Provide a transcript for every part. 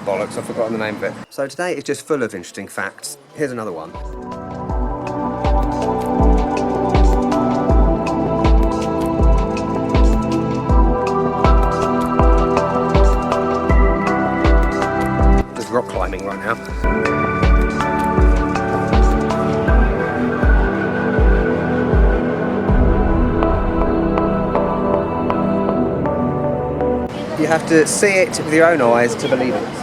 bollocks, I've forgotten the name of it. So today is just full of interesting facts. Here's another one. There's rock climbing right now. You have to see it with your own eyes to believe it.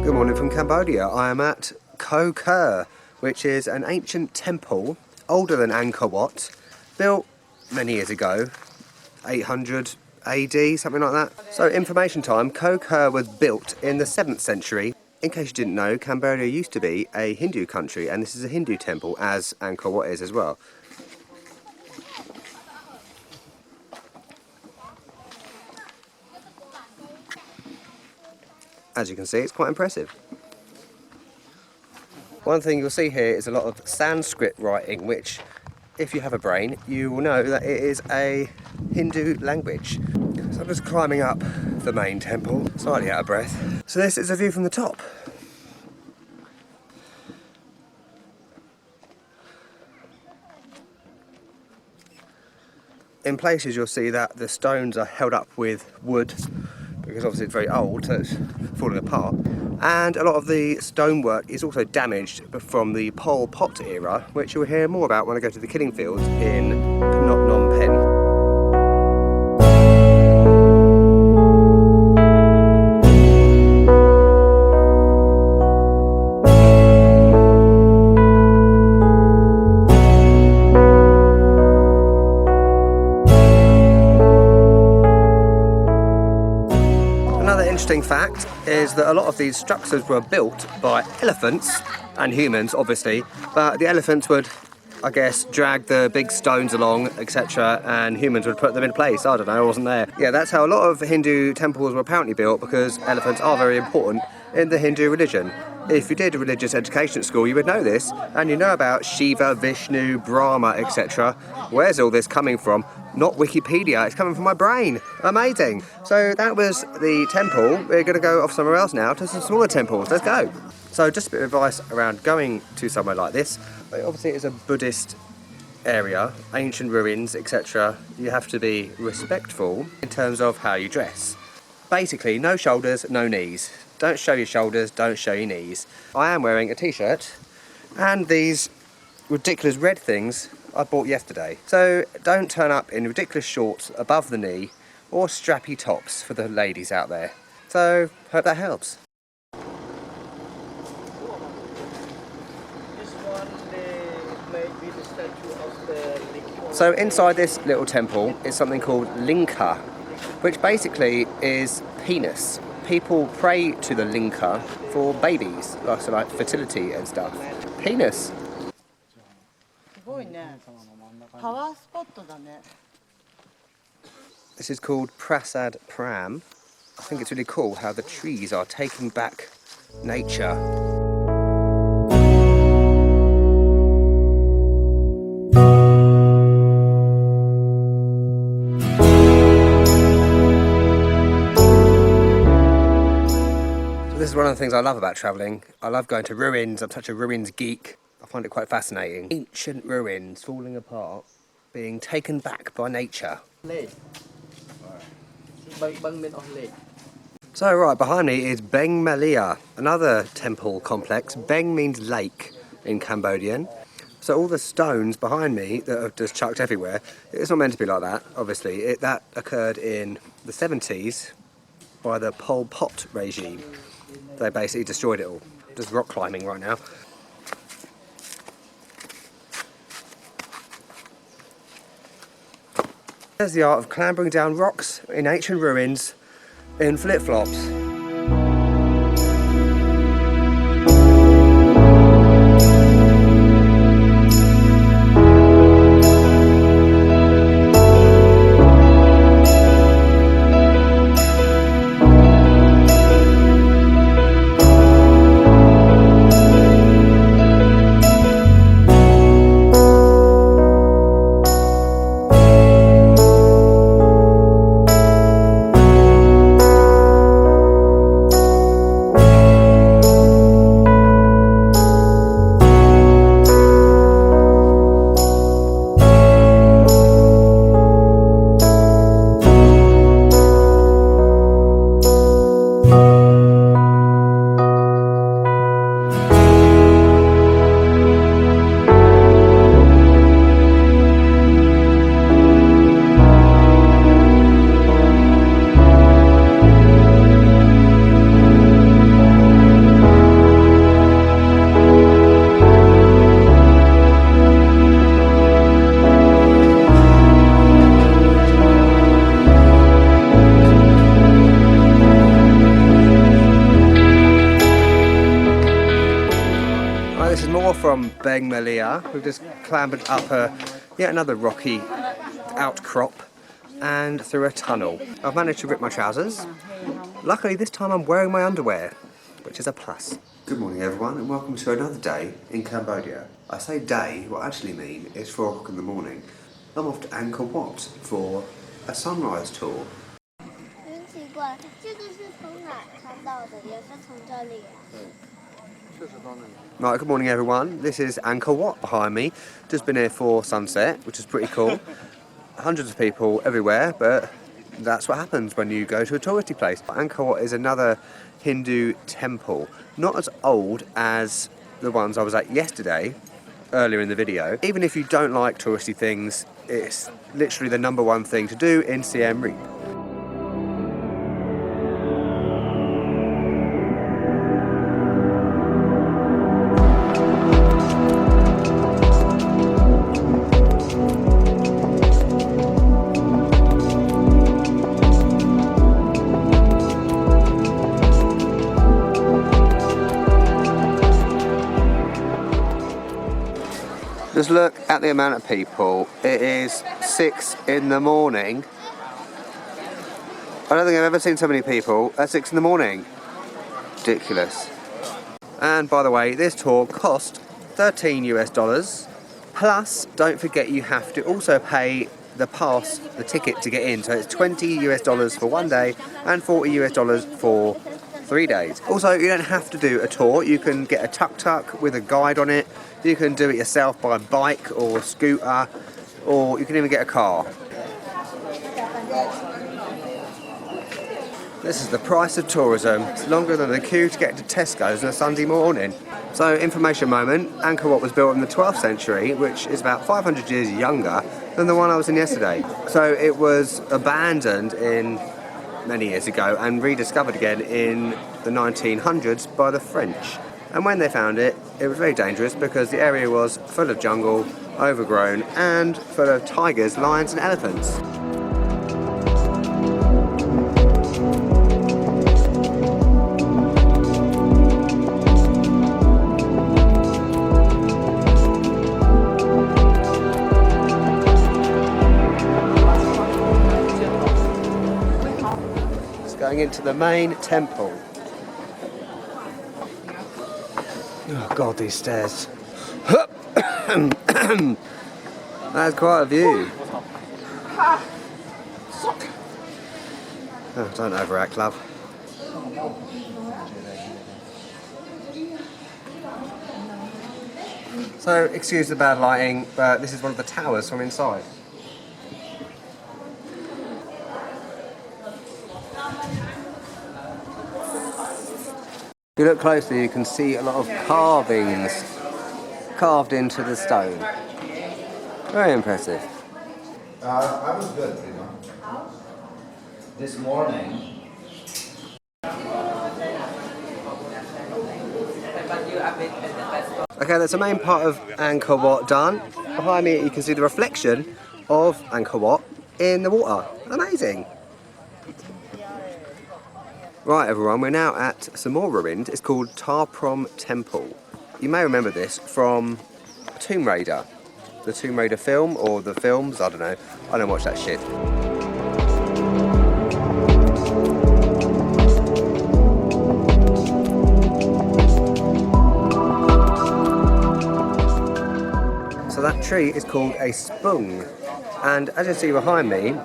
Good morning from Cambodia. I am at Koh Ker, which is an ancient temple, older than Angkor Wat, built many years ago, 800 AD, something like that. So information time, Koh Ker was built in the 7th century. In case you didn't know, Cambodia used to be a Hindu country, and this is a Hindu temple, as Angkor Wat is as well. As you can see, it's quite impressive. One thing you'll see here is a lot of Sanskrit writing, which, if you have a brain, you will know that it is a Hindu language. So I'm just climbing up the main temple, slightly out of breath. So this is a view from the top. In places you'll see that the stones are held up with wood, because obviously it's very old, so it's falling apart. And a lot of the stonework is also damaged from the Pol Pot era, which you'll hear more about when I go to the killing fields in Phnom Penh. Interesting fact is that a lot of these structures were built by elephants and humans, obviously, but the elephants would, I guess, drag the big stones along, etc., and humans would put them in place. I don't know, I wasn't there. Yeah, that's how a lot of Hindu temples were apparently built, because elephants are very important in the Hindu religion. If you did a religious education at school, you would know this, and you know about Shiva, Vishnu, Brahma, etc. Where's all this coming from? Not Wikipedia, it's coming from my brain. Amazing. So that was the temple. We're going to go off somewhere else now to some smaller temples. Let's go. So just a bit of advice around going to somewhere like this. Obviously it's a Buddhist area, ancient ruins, etc. You have to be respectful in terms of how you dress. Basically, no shoulders, no knees. Don't show your shoulders, don't show your knees. I am wearing a t-shirt and these ridiculous red things I bought yesterday. So don't turn up in ridiculous shorts above the knee or strappy tops for the ladies out there. So hope that helps. So inside this little temple is something called Linka, which basically is penis. People pray to the Linka for babies, like fertility and stuff. Penis. This is called Prasad Pram. I think it's really cool how the trees are taking back nature. This is one of the things I love about travelling. I love going to ruins. I'm such a ruins geek. I find it quite fascinating. Ancient ruins falling apart, being taken back by nature. So right behind me is Beng Mealea, another temple complex. Beng means lake, in Cambodian. So all the stones behind me that are just chucked everywhere, it's not meant to be like that, obviously. That occurred in the 70s by the Pol Pot regime. They basically destroyed it all. Just rock climbing right now. There's the art of clambering down rocks in ancient ruins in flip-flops. This is more from Beng Melaea. We've just clambered up yet another rocky outcrop and through a tunnel. I've managed to rip my trousers. Luckily this time I'm wearing my underwear, which is a plus. Good morning everyone and welcome to another day in Cambodia. I say day, what I actually mean is 4 o'clock in the morning. I'm off to Angkor Wat for a sunrise tour. Right, good morning everyone. This is Angkor Wat behind me. Just been here for sunset, which is pretty cool. Hundreds of people everywhere, but that's what happens when you go to a touristy place. Angkor Wat is another Hindu temple. Not as old as the ones I was at yesterday, earlier in the video. Even if you don't like touristy things, it's literally the #1 thing to do in Siem Reap. Just look at the amount of people. It is 6 in the morning. I don't think I've ever seen so many people at 6 in the morning. Ridiculous. And by the way, this tour cost $13 US. Plus, don't forget you have to also pay the ticket to get in. So it's $20 US for 1 day and $40 US for 3 days. Also, you don't have to do a tour. You can get a tuk-tuk with a guide on it. You can do it yourself by bike or scooter, or you can even get a car. This is the price of tourism. It's longer than the queue to get to Tesco's on a Sunday morning. So, information moment, Angkor Wat was built in the 12th century, which is about 500 years younger than the one I was in yesterday. So it was abandoned many years ago and rediscovered again in the 1900s by the French. And when they found it, it was very dangerous because the area was full of jungle, overgrown, and full of tigers, lions and elephants. It's going into the main temple. Oh god, these stairs. That's quite a view. Oh, don't overact, love. So, excuse the bad lighting, but this is one of the towers from inside. If you look closely, you can see a lot of carvings carved into the stone. Very impressive. I was good, you know. This morning. Okay, that's the main part of Angkor Wat done. Behind me you can see the reflection of Angkor Wat in the water. Amazing! Right everyone, we're now at some more ruins. It's called Prohm Temple. You may remember this from Tomb Raider. The Tomb Raider film, or the films, I don't know. I don't watch that shit. So that tree is called a spung, and as you see behind me,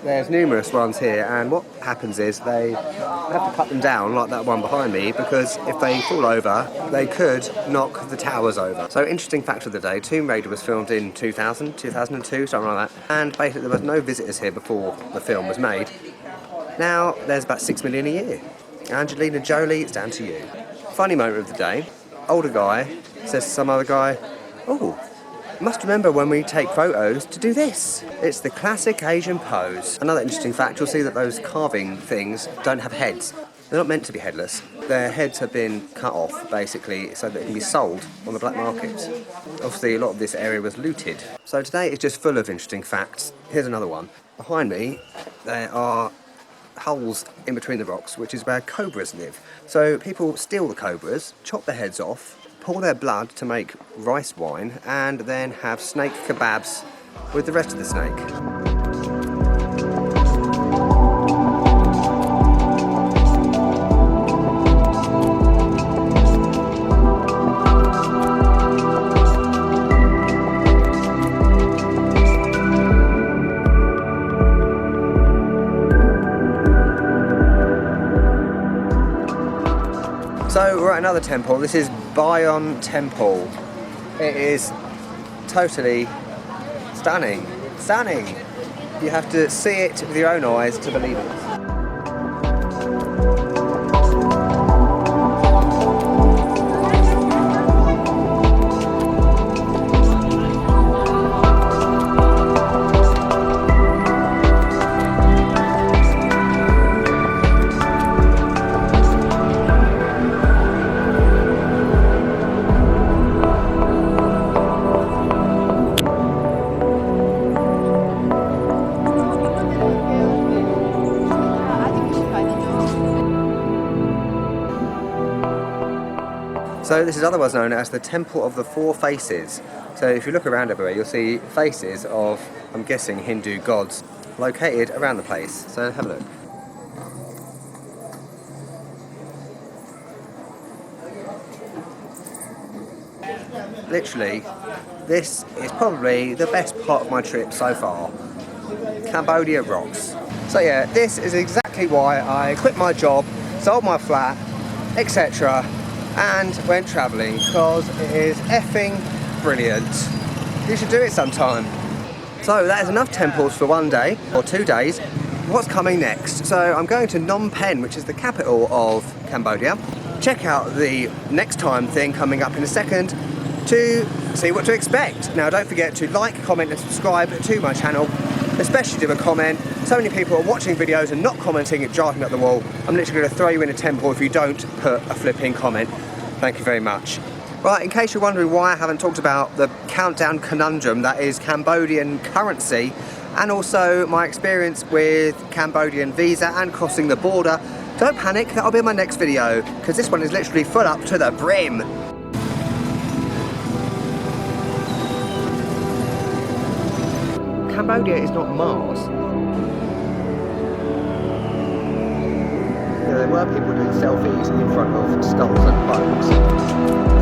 there's numerous ones here, and what happens is they have to cut them down like that one behind me, because if they fall over, they could knock the towers over. So interesting fact of the day, Tomb Raider was filmed in 2000, 2002, something like that, and basically there was no visitors here before the film was made. Now there's about 6 million a year. Angelina Jolie, it's down to you. Funny moment of the day, older guy says to some other guy, "Oh, must remember when we take photos to do this." It's the classic Asian pose. Another interesting fact, you'll see that those carving things don't have heads. They're not meant to be headless. Their heads have been cut off, basically, so that it can be sold on the black market. Obviously, a lot of this area was looted. So today is just full of interesting facts. Here's another one. Behind me, there are holes in between the rocks, which is where cobras live. So people steal the cobras, chop their heads off, pour their blood to make rice wine, and then have snake kebabs with the rest of the snake. So we're at another temple. This is Bayon Temple. It is totally stunning. Stunning! You have to see it with your own eyes to believe it. So this is otherwise known as the Temple of the Four Faces. So if you look around everywhere, you'll see faces of, I'm guessing, Hindu gods located around the place. So have a look. Literally, this is probably the best part of my trip so far. Cambodia rocks. So yeah, this is exactly why I quit my job, sold my flat, etc. and went travelling, because it is effing brilliant. You should do it sometime. So that is enough temples for one day, or 2 days. What's coming next? So I'm going to Phnom Penh, which is the capital of Cambodia. Check out the next time thing coming up in a second to see what to expect. Now don't forget to like, comment and subscribe to my channel, especially do a comment. So many people are watching videos and not commenting, it drives me up the wall. I'm literally going to throw you in a temple if you don't put a flipping comment. Thank you very much. Right, in case you're wondering why I haven't talked about the countdown conundrum that is Cambodian currency, and also my experience with Cambodian visa and crossing the border, don't panic, that'll be in my next video, because this one is literally full up to the brim. Cambodia is not Mars. There were people doing selfies in front of skulls and bones.